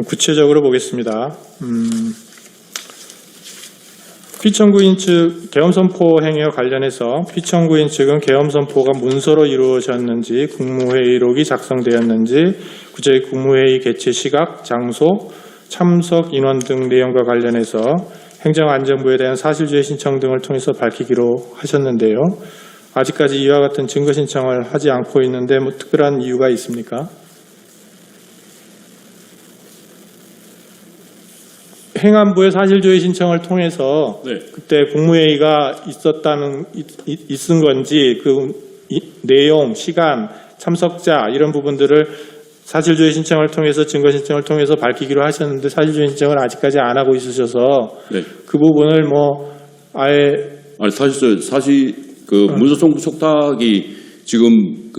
구체적으로 보겠습니다. 피청구인 측 계엄선포 행위와 관련해서 피청구인 측은 계엄선포가 문서로 이루어졌는지 국무회의록이 작성되었는지 구체의 국무회의 개최 시각, 장소, 참석 인원 등 내용과 관련해서 행정안전부에 대한 사실조회 신청 등을 통해서 밝히기로 하셨는데요. 아직까지 이와 같은 증거 신청을 하지 않고 있는데 특별한 이유가 있습니까? 행안부의 사실조회 신청을 통해서 그때 국무회의가 있은 건지 그 내용, 시간, 참석자 이런 부분들을 사실조회 신청을 통해서 증거 신청을 통해서 밝히기로 하셨는데 사실조회 신청을 아직까지 안 하고 있으셔서 그 부분을 사실 문서 송부 촉탁이 지금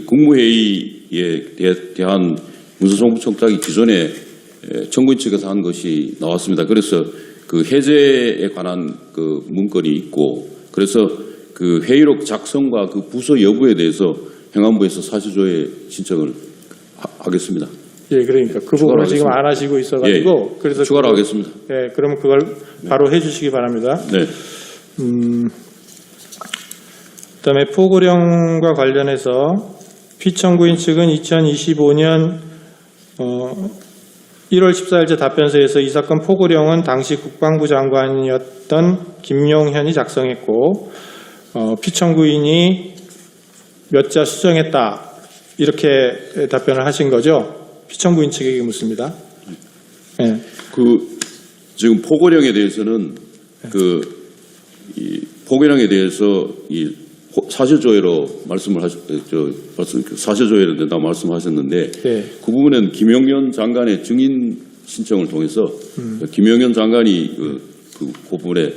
국무회의에 대한 문서 송부 촉탁이 기존에 청구인 측에서 한 것이 나왔습니다. 그래서 그 해제에 관한 그 문건이 있고, 그래서 그 회의록 작성과 그 부서 여부에 대해서 행안부에서 사실조회 신청을 하겠습니다. 예, 그러니까 그 부분을 지금 안 하시고 있어가지고 그래서 추가로 하겠습니다. 예, 그러면 그걸 바로 해주시기 바랍니다. 네. 그다음에 포고령과 관련해서 피청구인 측은 2025년 1월 14일째 답변서에서 이 사건 포고령은 당시 국방부 장관이었던 김용현이 작성했고 피청구인이 몇 자 수정했다 이렇게 답변을 하신 거죠. 피청구인 측에게 묻습니다. 네. 지금 포고령에 대해서는 이 포고령에 대해서 이 사실조회로 사실조회로 된다고 말씀하셨는데 그 부분은 김용현 장관의 증인 신청을 통해서 김용현 장관이 그 부분에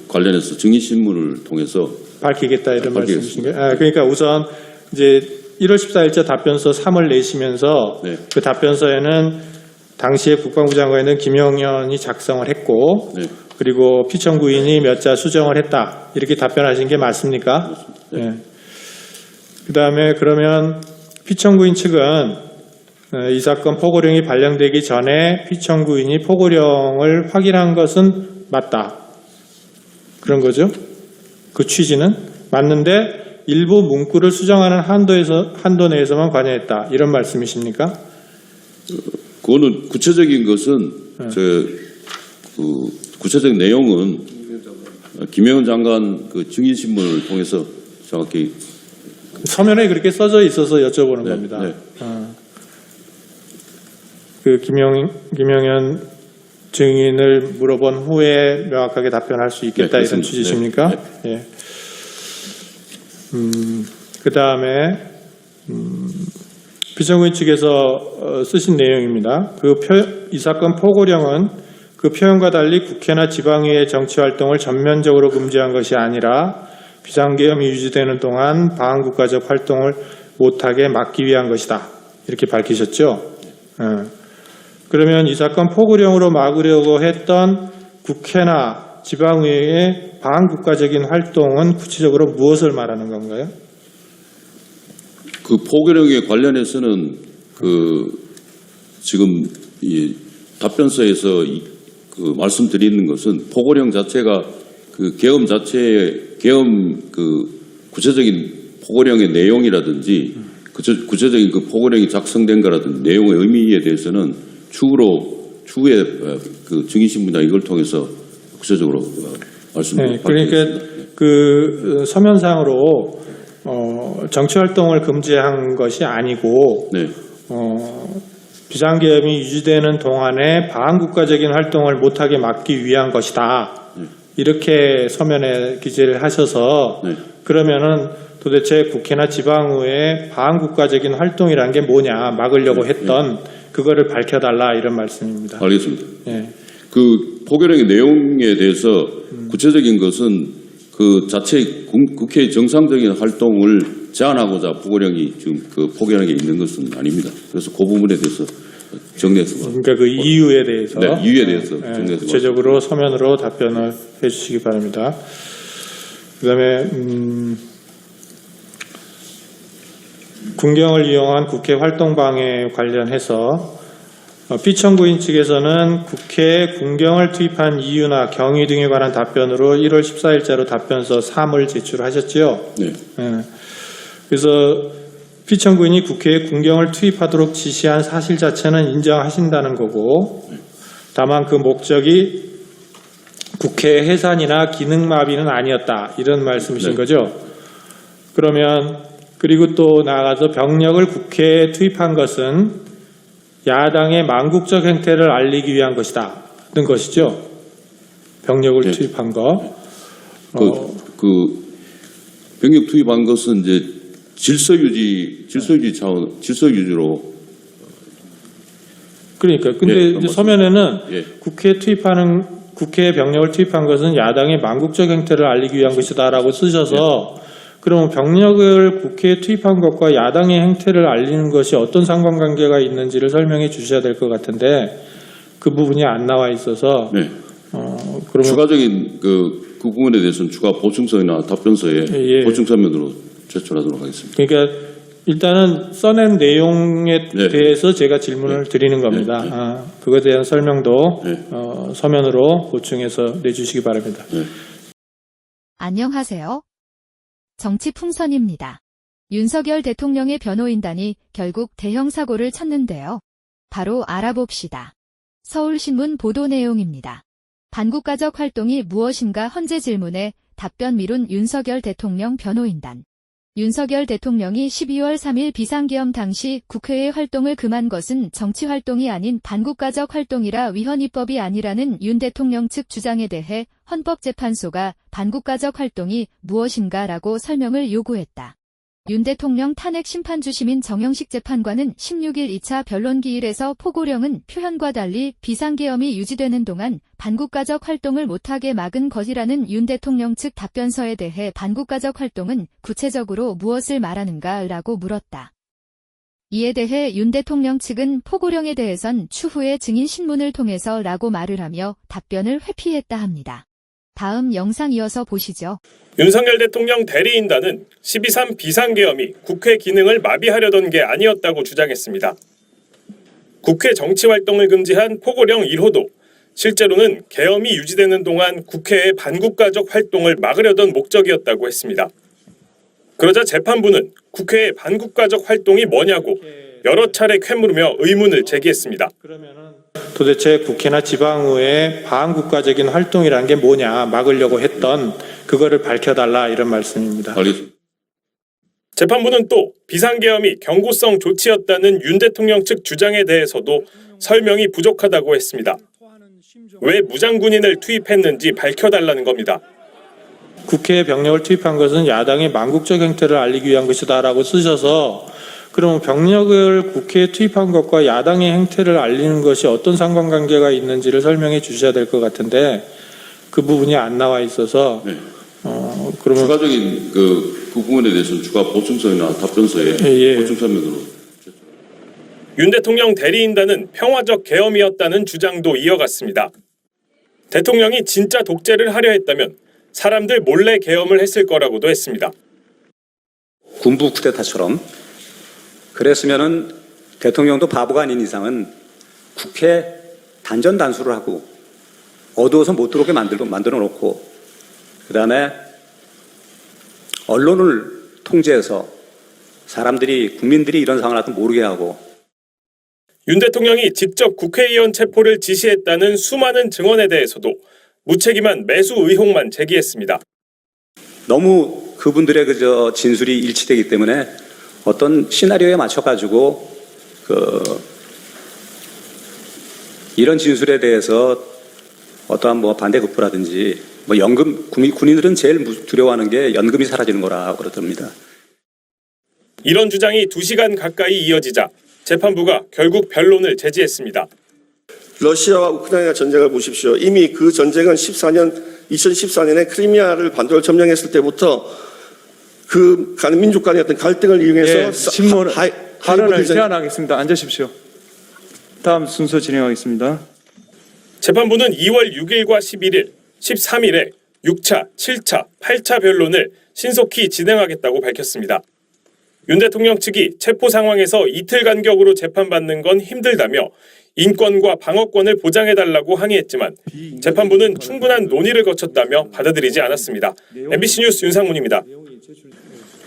관련해서 증인 신문을 통해서 밝히겠다 이런 말씀이신가요? 그러니까 우선 이제 1월 14일자 답변서 3을 내시면서 그 답변서에는 당시에 국방부 장관에는 김용현이 작성을 했고 그리고 피청구인이 몇 자 수정을 했다 이렇게 답변하신 게 맞습니까? 네. 그다음에 그러면 피청구인 측은 이 사건 포고령이 발령되기 전에 피청구인이 포고령을 확인한 것은 맞다 그런 거죠? 그 취지는 맞는데 일부 문구를 수정하는 한도 내에서만 관여했다 이런 말씀이십니까? 그거는 구체적인 것은 구체적인 내용은 김용현 장관 그 증인 신문을 통해서 정확히 서면에 그렇게 써져 있어서 여쭤보는 겁니다. 그 김용현 증인을 물어본 후에 명확하게 답변할 수 있겠다 이런 취지십니까? 예. 그 다음에 피청구인 측에서 쓰신 내용입니다. 이 사건 포고령은 그 표현과 달리 국회나 지방의회 정치활동을 전면적으로 금지한 것이 아니라 비상계엄이 유지되는 동안 방한국가적 활동을 못하게 막기 위한 것이다. 이렇게 밝히셨죠. 그러면 이 사건 포고령으로 막으려고 했던 국회나 지방의회의 방한국가적인 활동은 구체적으로 무엇을 말하는 건가요? 그 포고령에 관련해서는 지금 이 답변서에서 말씀드리는 것은 포고령 자체가 계엄 구체적인 포고령의 내용이라든지 구체적인 그 포고령이 작성된 거라든지 내용의 의미에 대해서는 추후에 증인신문이나 이걸 통해서 구체적으로 말씀드리겠습니다. 그러니까 그 서면상으로 정치활동을 금지한 것이 아니고 비상계엄이 유지되는 동안에 방한국가적인 활동을 못하게 막기 위한 것이다. 이렇게 서면에 기재를 하셔서 그러면은 도대체 국회나 지방의회의 방한국가적인 활동이란 게 뭐냐 막으려고 했던 그거를 밝혀달라 이런 말씀입니다. 알겠습니다. 그 포고령의 내용에 대해서 구체적인 것은 그 자체 국회의 정상적인 활동을 제한하고자 포고령이 지금 그 포고령에 있는 것은 아닙니다. 그래서 그 부분에 대해서 정리해서 그러니까 그 이유에 대해서 이유에 대해서 정리해서 구체적으로 서면으로 답변을 해주시기 바랍니다. 그다음에 군경을 이용한 국회 활동 방해 관련해서 피청구인 측에서는 국회에 군경을 투입한 이유나 경위 등에 관한 답변으로 1월 14일자로 답변서 3을 제출하셨죠. 네. 예. 그래서 피청구인이 국회에 군경을 투입하도록 지시한 사실 자체는 인정하신다는 거고, 다만 그 목적이 국회 해산이나 기능마비는 아니었다, 이런 말씀이신 네. 거죠. 그러면 그리고 또 나아가서 병력을 국회에 투입한 것은 야당의 망국적 행태를 알리기 위한 것이다, 는 것이죠. 병력을 네. 투입한 거. 병력 투입한 것은 이제 질서 유지로. 그러니까 근데 예, 이제 서면에는 예. 국회에 병력을 투입한 것은 야당의 망국적 행태를 알리기 위한 것이다라고 쓰셔서, 그러면 병력을 국회에 투입한 것과 야당의 행태를 알리는 것이 어떤 상관관계가 있는지를 설명해 주셔야 될 것 같은데 그 부분이 안 나와 있어서. 네. 그러면 추가적인 그 부분에 대해서는 추가 보충서나 답변서에 예. 보충서면으로 제출하도록 하겠습니다. 그러니까 일단은 써낸 내용에 네. 대해서 제가 질문을 드리는 겁니다. 네. 그거에 대한 설명도 네. 서면으로 보충해서 내주시기 바랍니다. 네. 안녕하세요. 정치풍선입니다. 윤석열 대통령의 변호인단이 결국 대형 사고를 쳤는데요. 바로 알아봅시다. 서울신문 보도 내용입니다. 반국가적 활동이 무엇인가 헌재 질문에 답변 미룬 윤석열 대통령 변호인단. 윤석열 대통령이 12월 3일 비상계엄 당시 국회의 활동을 금한 것은 정치활동이 아닌 반국가적 활동이라 위헌입법이 아니라는 윤 대통령 측 주장에 대해 헌법재판소가 반국가적 활동이 무엇인가라고 설명을 요구했다. 윤 대통령 탄핵 심판주심인 정영식 재판관은 16일 2차 변론기일에서 포고령은 표현과 달리 비상계엄이 유지되는 동안 반국가적 활동을 못하게 막은 것이라는 윤 대통령 측 답변서에 대해 반국가적 활동은 구체적으로 무엇을 말하는가라고 물었다. 이에 대해 윤 대통령 측은 포고령에 대해선 추후에 증인 신문을 통해서 라고 말을 하며 답변을 회피했다 합니다. 다음 영상 이어서 보시죠. 윤석열 대통령 대리인단은 12.3 비상계엄이 국회 기능을 마비하려던 게 아니었다고 주장했습니다. 국회 정치활동을 금지한 포고령 1호도 실제로는 계엄이 유지되는 동안 국회의 반국가적 활동을 막으려던 목적이었다고 했습니다. 그러자 재판부는 국회의 반국가적 활동이 뭐냐고 여러 차례 쾌물으며 의문을 제기했습니다. 그러면은 도대체 국회나 지방의회의 반국가적인 활동이라는 게 뭐냐, 막으려고 했던 그거를 밝혀달라, 이런 말씀입니다. 알겠습니다. 재판부는 또 비상계엄이 경고성 조치였다는 윤 대통령 측 주장에 대해서도 설명이 부족하다고 했습니다. 왜 무장군인을 투입했는지 밝혀달라는 겁니다. 국회에 병력을 투입한 것은 야당의 망국적 행태를 알리기 위한 것이다라고 쓰셔서, 그럼 병력을 국회에 투입한 것과 야당의 행태를 알리는 것이 어떤 상관관계가 있는지를 설명해 주셔야 될 것 같은데 그 부분이 안 나와 있어서. 네. 그러면 추가적인 그 부분에 대해서는 추가 보충서나 답변서에 예. 보충서면으로. 윤 대통령 대리인단은 평화적 계엄이었다는 주장도 이어갔습니다. 대통령이 진짜 독재를 하려 했다면 사람들 몰래 계엄을 했을 거라고도 했습니다. 군부 쿠데타처럼 그랬으면은 대통령도 바보가 아닌 이상은 국회 단전단수를 하고 어두워서 못 들어오게 만들어 놓고 그다음에 언론을 통제해서 사람들이 국민들이 이런 상황을 하도 모르게 하고. 윤 대통령이 직접 국회의원 체포를 지시했다는 수많은 증언에 대해서도 무책임한 매수 의혹만 제기했습니다. 너무 그분들의 진술이 일치되기 때문에 어떤 시나리오에 맞춰가지고 이런 진술에 대해서 어떠한 반대급부라든지 연금, 군인들은 제일 두려워하는 게 연금이 사라지는 거라 그러답니다. 이런 주장이 2시간 가까이 이어지자 재판부가 결국 변론을 제지했습니다. 러시아와 우크라이나 전쟁을 보십시오. 이미 그 전쟁은 2014년에 크리미아를 반도를 점령했을 때부터 그 민족 간의 어떤 갈등을 이용해서 신문 발언을 제한하겠습니다. 앉으십시오. 다음 순서 진행하겠습니다. 재판부는 2월 6일과 11일, 13일에 6차, 7차, 8차 변론을 신속히 진행하겠다고 밝혔습니다. 윤 대통령 측이 체포 상황에서 이틀 간격으로 재판받는 건 힘들다며 인권과 방어권을 보장해달라고 항의했지만 재판부는 충분한 논의를 거쳤다며 받아들이지 않았습니다. MBC 뉴스 윤상문입니다.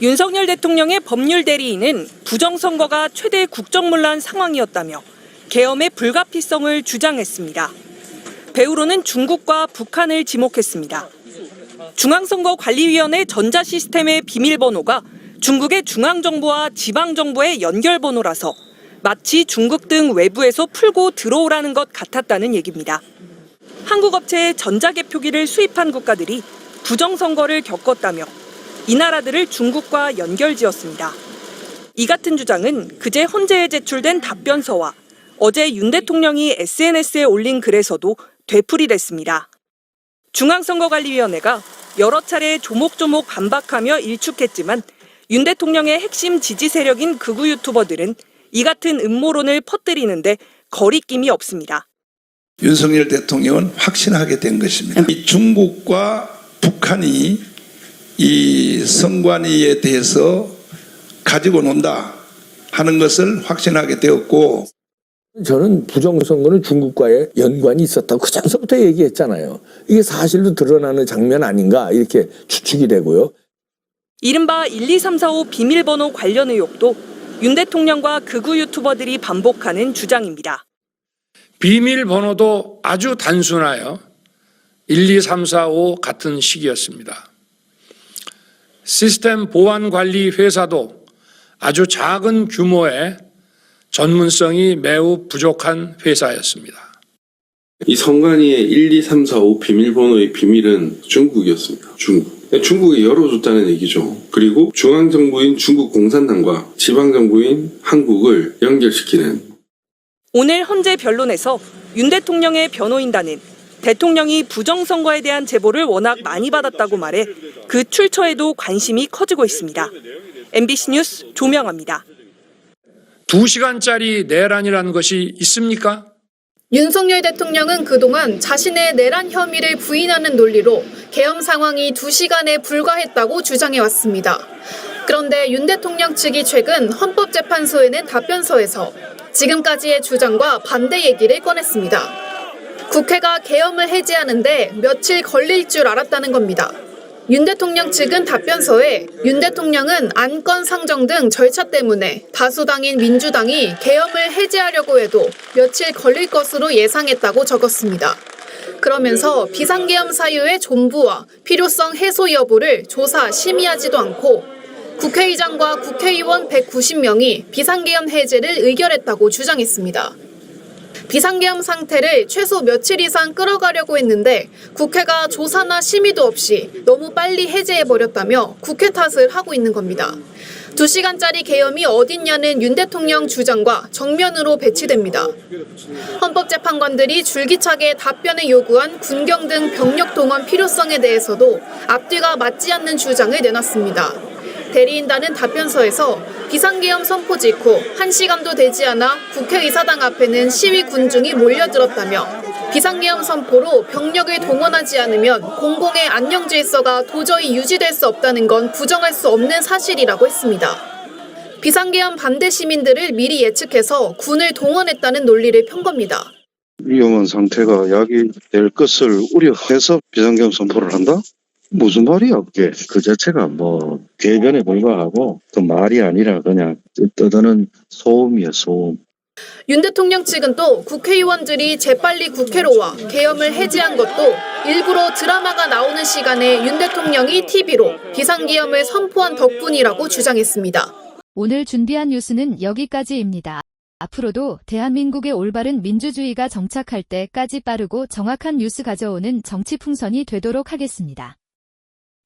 윤석열 대통령의 법률 대리인은 부정선거가 최대 국정문란 상황이었다며 계엄의 불가피성을 주장했습니다. 배후로는 중국과 북한을 지목했습니다. 중앙선거관리위원회 전자시스템의 비밀번호가 중국의 중앙정부와 지방정부의 연결번호라서 마치 중국 등 외부에서 풀고 들어오라는 것 같았다는 얘기입니다. 한국 업체의 전자개표기를 수입한 국가들이 부정선거를 겪었다며 이 나라들을 중국과 연결지었습니다. 이 같은 주장은 그제 헌재에 제출된 답변서와 어제 윤 대통령이 SNS에 올린 글에서도 되풀이됐습니다. 중앙선거관리위원회가 여러 차례 조목조목 반박하며 일축했지만 윤 대통령의 핵심 지지 세력인 극우 유튜버들은 이 같은 음모론을 퍼뜨리는데 거리낌이 없습니다. 윤석열 대통령은 확신하게 된 것입니다. 이 중국과 북한이 이 선관위에 대해서 가지고 논다 하는 것을 확신하게 되었고, 저는 부정선거는 중국과의 연관이 있었다고 그 전서부터 얘기했잖아요. 이게 사실로 드러나는 장면 아닌가 이렇게 추측이 되고요. 이른바 12345 비밀번호 관련 의혹도 윤 대통령과 극우 유튜버들이 반복하는 주장입니다. 비밀번호도 아주 단순하여 12345 같은 식이었습니다. 시스템 보안관리 회사도 아주 작은 규모의 전문성이 매우 부족한 회사였습니다. 이 선관위의 12345 비밀번호의 비밀은 중국이었습니다. 중국에 열어줬다는 얘기죠. 그리고 중앙정부인 중국 공산당과 지방정부인 한국을 연결시키는. 오늘 헌재 변론에서 윤 대통령의 변호인단은 대통령이 부정선거에 대한 제보를 워낙 많이 받았다고 말해 그 출처에도 관심이 커지고 있습니다. MBC 뉴스 조명아입니다. 2시간짜리 내란이라는 것이 있습니까? 윤석열 대통령은 그동안 자신의 내란 혐의를 부인하는 논리로 계엄 상황이 2시간에 불과했다고 주장해왔습니다. 그런데 윤 대통령 측이 최근 헌법재판소에 낸 답변서에서 지금까지의 주장과 반대 얘기를 꺼냈습니다. 국회가 계엄을 해제하는데 며칠 걸릴 줄 알았다는 겁니다. 윤 대통령 측은 답변서에 윤 대통령은 안건 상정 등 절차 때문에 다수당인 민주당이 계엄을 해제하려고 해도 며칠 걸릴 것으로 예상했다고 적었습니다. 그러면서 비상계엄 사유의 존부와 필요성 해소 여부를 조사 심의하지도 않고 국회의장과 국회의원 190명이 비상계엄 해제를 의결했다고 주장했습니다. 비상계엄 상태를 최소 며칠 이상 끌어가려고 했는데 국회가 조사나 심의도 없이 너무 빨리 해제해버렸다며 국회 탓을 하고 있는 겁니다. 2시간짜리 계엄이 어딨냐는 윤 대통령 주장과 정면으로 배치됩니다. 헌법재판관들이 줄기차게 답변을 요구한 군경 등 병력 동원 필요성에 대해서도 앞뒤가 맞지 않는 주장을 내놨습니다. 대리인단은 답변서에서 비상계엄 선포 직후 1시간도 되지 않아 국회의사당 앞에는 시위 군중이 몰려들었다며 비상계엄 선포로 병력을 동원하지 않으면 공공의 안녕 질서가 도저히 유지될 수 없다는 건 부정할 수 없는 사실이라고 했습니다. 비상계엄 반대 시민들을 미리 예측해서 군을 동원했다는 논리를 편 겁니다. 위험한 상태가 야기될 것을 우려해서 비상계엄 선포를 한다? 무슨 말이야 그게. 그 자체가 궤변에 불과하고 그 말이 아니라 그냥 떠드는 소음이야 소음. 윤 대통령 측은 또 국회의원들이 재빨리 국회로 와 계엄을 해제한 것도 일부러 드라마가 나오는 시간에 윤 대통령이 TV로 비상계엄을 선포한 덕분이라고 주장했습니다. 오늘 준비한 뉴스는 여기까지입니다. 앞으로도 대한민국의 올바른 민주주의가 정착할 때까지 빠르고 정확한 뉴스 가져오는 정치풍선이 되도록 하겠습니다.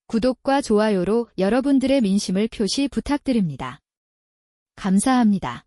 구독과 좋아요로 여러분들의 민심을 표시 부탁드립니다. 감사합니다.